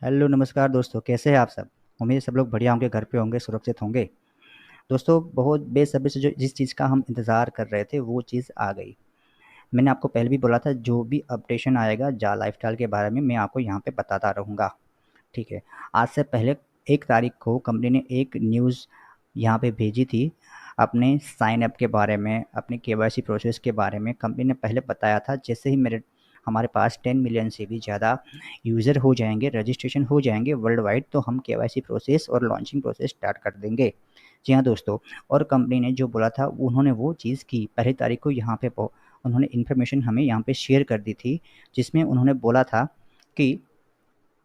Hello नमस्कार दोस्तों, कैसे हैं आप सब। उम्मीद है सब लोग बढ़िया होंगे, घर पे होंगे, सुरक्षित होंगे। दोस्तों, बहुत बेसब्री से जो जिस चीज़ का हम इंतज़ार कर रहे थे वो चीज़ आ गई। मैंने आपको पहले भी बोला था, जो भी अपडेशन आएगा जा लाइफस्टाइल के बारे में मैं आपको यहाँ पे बताता रहूँगा। ठीक है। आज से पहले 1 तारीख को कंपनी ने एक न्यूज़ यहाँ पे भेजी थी। अपने साइन अप के बारे में, अपने केवाईसी प्रोसेस के बारे में कंपनी ने पहले बताया था। जैसे ही मेरे हमारे पास 10 मिलियन से भी ज़्यादा यूज़र हो जाएंगे, रजिस्ट्रेशन हो जाएंगे वर्ल्ड वाइड, तो हम केवाईसी प्रोसेस और लॉन्चिंग प्रोसेस स्टार्ट कर देंगे। जी हाँ दोस्तों। और कंपनी ने जो बोला था उन्होंने वो चीज़ की। पहली तारीख को यहाँ पे उन्होंने इन्फॉर्मेशन हमें यहाँ पे शेयर कर दी थी, जिसमें उन्होंने बोला था कि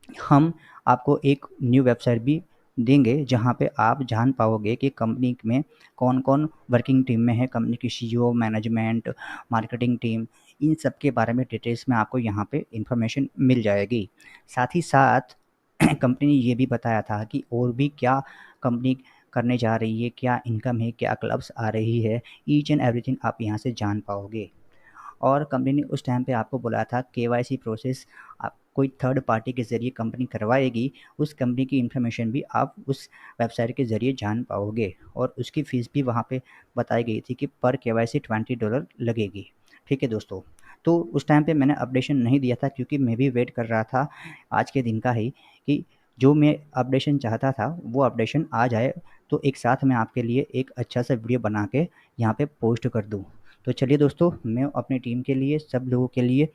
हम आपको एक न्यू वेबसाइट भी देंगे, जहाँ पे आप जान पाओगे कि कंपनी में कौन-कौन वर्किंग टीम में है, कंपनी की सीईओ, मैनेजमेंट, मार्केटिंग टीम, इन सब के बारे में डिटेल्स में आपको यहाँ पे इन्फॉर्मेशन मिल जाएगी। साथ ही साथ कंपनी ने ये भी बताया था कि और भी क्या कंपनी करने जा रही है, क्या इनकम है, क्या क्लब्स आ रही है, ईच एंड एवरीथिंग आप यहाँ से जान पाओगे। और कंपनी ने उस टाइम पे आपको बोला था केवाईसी प्रोसेस आप कोई थर्ड पार्टी के ज़रिए कंपनी करवाएगी, उस कंपनी की इन्फॉर्मेशन भी आप उस वेबसाइट के ज़रिए जान पाओगे। और उसकी फ़ीस भी वहाँ पे बताई गई थी कि पर केवाईसी $20 लगेगी। ठीक है दोस्तों। तो उस टाइम पे मैंने अपडेशन नहीं दिया था, क्योंकि मैं भी वेट कर रहा था आज के दिन का ही, कि जो मैं अपडेशन चाहता था वो अपडेशन आ जाए, तो एक साथ मैं आपके लिए एक अच्छा सा वीडियो बना के यहाँ पे पोस्ट कर दूँ। तो चलिए दोस्तों, मैं अपनी टीम के लिए, सब लोगों के लिए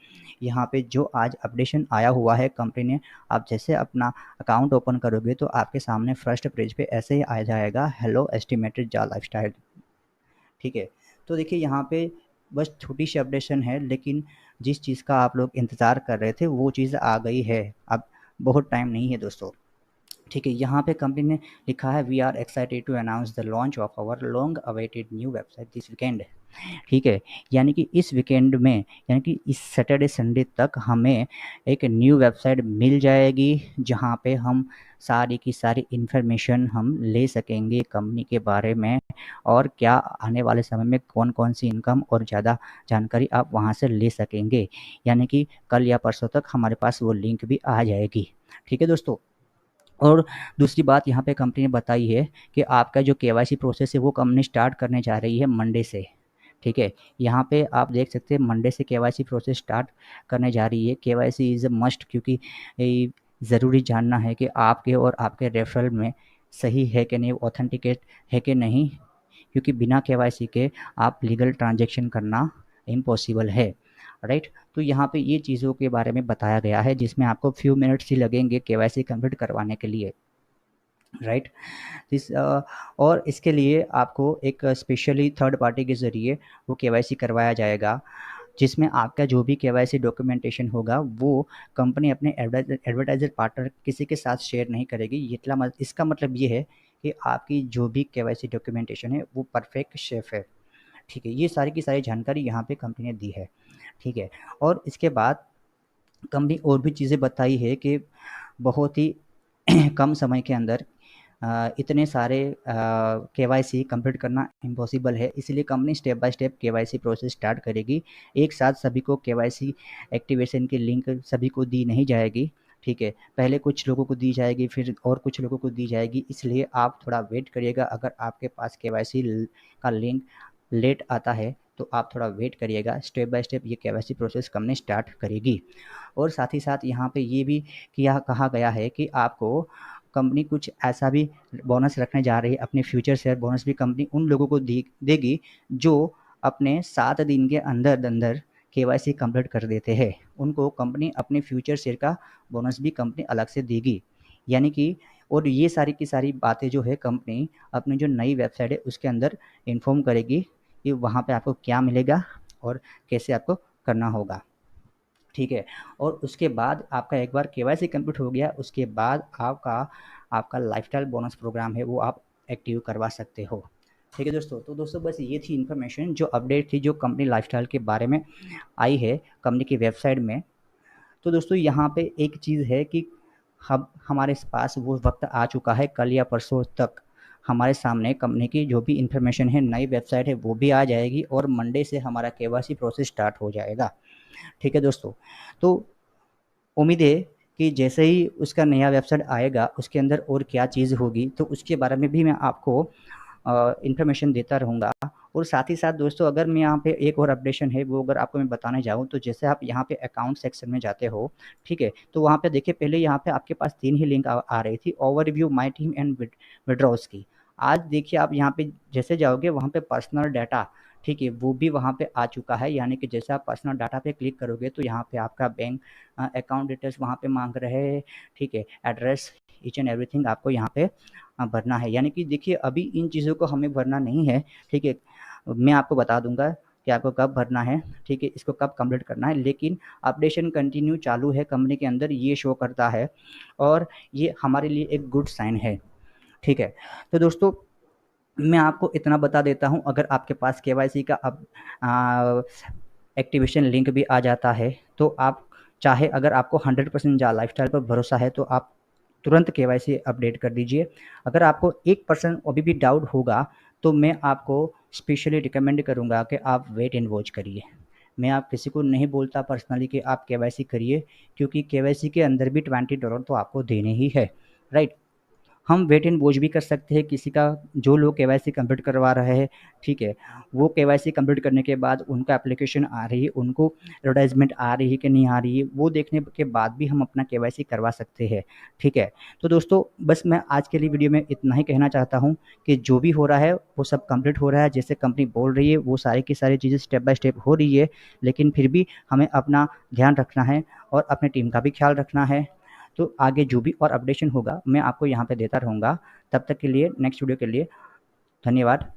यहाँ पे जो आज अपडेशन आया हुआ है कंपनी ने, आप जैसे अपना अकाउंट ओपन करोगे तो आपके सामने फर्स्ट पेज पे ऐसे ही आ जाएगा, हेलो एस्टिमेटेड जा लाइफस्टाइल। ठीक है। तो देखिए यहाँ पे बस छोटी सी अपडेशन है, लेकिन जिस चीज़ का आप लोग इंतज़ार कर रहे थे वो चीज़ आ गई है। अब बहुत टाइम नहीं है दोस्तों। ठीक है। यहाँ पे कंपनी ने लिखा है, we are excited to announce the launch of our long awaited new website this weekend. ठीक है। यानी कि इस वीकेंड में, यानी कि इस सैटरडे संडे तक हमें एक न्यू वेबसाइट मिल जाएगी, जहाँ पे हम सारी की सारी इन्फॉर्मेशन हम ले सकेंगे कंपनी के बारे में, और क्या आने वाले समय में कौन कौन सी इनकम और ज़्यादा जानकारी आप वहाँ से ले सकेंगे। यानी कि कल या परसों तक हमारे पास वो लिंक भी आ जाएगी। ठीक है दोस्तों। और दूसरी बात यहाँ पे कंपनी ने बताई है कि आपका जो केवाईसी प्रोसेस है वो कंपनी स्टार्ट करने जा रही है मंडे से। ठीक है। यहाँ पे आप देख सकते हैं मंडे से केवाईसी प्रोसेस स्टार्ट करने जा रही है। केवाईसी इज़ अ मस्ट, क्योंकि ज़रूरी जानना है कि आपके और आपके रेफरल में सही है कि नहीं, ऑथेंटिकेट है कि नहीं, क्योंकि बिना केवाईसी के आप लीगल ट्रांजैक्शन करना इम्पॉसिबल है। राइट। तो यहाँ पे ये चीज़ों के बारे में बताया गया है, जिसमें आपको फ्यू मिनट्स ही लगेंगे केवाईसी कंप्लीट करवाने के लिए। राइट। और इसके लिए आपको एक स्पेशली थर्ड पार्टी के ज़रिए वो केवाईसी करवाया जाएगा, जिसमें आपका जो भी केवाईसी डॉक्यूमेंटेशन होगा वो कंपनी अपने एडवर्टाइजर पार्टनर किसी के साथ शेयर नहीं करेगी। इसका मतलब ये है कि आपकी जो भी केवाईसी डॉक्यूमेंटेशन है वो परफेक्ट शेफ है। ठीक है। ये सारी की सारी जानकारी यहाँ पे कंपनी ने दी है। ठीक है। और इसके बाद कंपनी और भी चीज़ें बताई है कि बहुत ही कम समय के अंदर इतने सारे केवाईसी कंप्लीट करना इम्पॉसिबल है, इसलिए company step by step KYC process start करेगी। एक साथ सभी को केवाईसी एक्टिवेशन की लिंक सभी को दी नहीं जाएगी। ठीक है। पहले कुछ लोगों को दी जाएगी, फिर और कुछ लोगों को दी जाएगी, इसलिए आप थोड़ा वेट करिएगा। अगर आपके पास केवाईसी का लिंक लेट आता है तो आप थोड़ा वेट करिएगा। स्टेप बाय स्टेप ये केवाईसी प्रोसेस कंपनी स्टार्ट करेगी। और साथ ही साथ यहाँ पे ये भी किया कहा गया है कि आपको कंपनी कुछ ऐसा भी बोनस रखने जा रही है। अपने फ्यूचर शेयर बोनस भी कंपनी उन लोगों को देगी जो अपने 7 दिन के अंदर अंदर केवाईसी कंप्लीट कर देते हैं। उनको कंपनी अपने फ्यूचर शेयर का बोनस भी कंपनी अलग से देगी। यानी कि और ये सारी की सारी बातें जो है कंपनी अपनी जो नई वेबसाइट है उसके अंदर इन्फॉर्म करेगी कि वहाँ पे आपको क्या मिलेगा और कैसे आपको करना होगा। ठीक है। और उसके बाद आपका एक बार केवाईसी कंप्लीट हो गया, उसके बाद आपका आपका लाइफस्टाइल बोनस प्रोग्राम है वो आप एक्टिव करवा सकते हो। ठीक है दोस्तों। तो दोस्तों बस ये थी इन्फॉर्मेशन, जो अपडेट थी, जो कंपनी लाइफस्टाइल के बारे में आई है कंपनी की वेबसाइट में। तो दोस्तों यहाँ पे एक चीज़ है कि हम हमारे पास वो वक्त आ चुका है, कल या परसों तक हमारे सामने कंपनी की जो भी इंफॉर्मेशन है, नई वेबसाइट है, वो भी आ जाएगी, और मंडे से हमारा केवाईसी प्रोसेस स्टार्ट हो जाएगा। ठीक है दोस्तों। तो उम्मीद है कि जैसे ही उसका नया वेबसाइट आएगा उसके अंदर और क्या चीज़ होगी, तो उसके बारे में भी मैं आपको इन्फॉर्मेशन देता रहूँगा। और साथ ही साथ दोस्तों, अगर मैं यहाँ पे एक और अपडेशन है वो अगर आपको मैं बताने जाऊँ, तो जैसे आप यहाँ पे अकाउंट सेक्शन में जाते हो, ठीक है, तो वहाँ पे देखिए पहले यहाँ पे आपके पास 3 ही लिंक आ रही थी, overview, my team and withdrawals की। आज देखिए आप यहाँ पे जैसे जाओगे वहाँ पे पर्सनल डाटा, ठीक है, वो भी वहाँ पे आ चुका है। यानी कि जैसे आप पर्सनल डाटा पे क्लिक करोगे तो यहाँ पे आपका बैंक अकाउंट डिटेल्स वहाँ पे मांग रहे हैं, ठीक है, एड्रेस, ईच एंड एवरीथिंग आपको यहाँ पे भरना है। यानी कि देखिए अभी इन चीज़ों को हमें भरना नहीं है, ठीक है, मैं आपको बता दूंगा कि आपको कब भरना है, ठीक है, इसको कब कंप्लीट करना है, लेकिन अपडेशन कंटिन्यू चालू है कंपनी के अंदर, ये शो करता है और ये हमारे लिए एक गुड साइन है, ठीक है। तो दोस्तों, मैं आपको इतना बता देता हूँ, अगर आपके पास केवाईसी का अब एक्टिवेशन लिंक भी आ जाता है, तो आप चाहे, अगर आपको 100% जा लाइफस्टाइल पर भरोसा है तो आप तुरंत केवाईसी अपडेट कर दीजिए। अगर आपको 1% अभी भी डाउट होगा तो मैं आपको स्पेशली रिकमेंड करूँगा कि आप वेट एंड वॉच करिए। मैं आप किसी को नहीं बोलता पर्सनली कि आप केवाईसी करिए, क्योंकि केवाईसी के अंदर भी $20 तो आपको देने ही है, राइट। हम वेट एंड वॉच भी कर सकते हैं किसी का, जो लोग केवाईसी कंप्लीट करवा रहे हैं, ठीक है, वो केवाईसी कंप्लीट करने के बाद उनका एप्लीकेशन आ रही है, उनको एडवर्टाइजमेंट आ रही है कि नहीं आ रही है, वो देखने के बाद भी हम अपना केवाईसी करवा सकते हैं, ठीक है। तो दोस्तों, बस मैं आज के लिए वीडियो में इतना ही कहना चाहता हूँ कि जो भी हो रहा है वो सब कंप्लीट हो रहा है, जैसे कंपनी बोल रही है वो सारी की सारी चीज़ें स्टेप बाय स्टेप हो रही है, लेकिन फिर भी हमें अपना ध्यान रखना है और अपनी टीम का भी ख्याल रखना है। तो आगे जो भी और अपडेशन होगा मैं आपको यहाँ पे देता रहूँगा। तब तक के लिए, नेक्स्ट वीडियो के लिए धन्यवाद।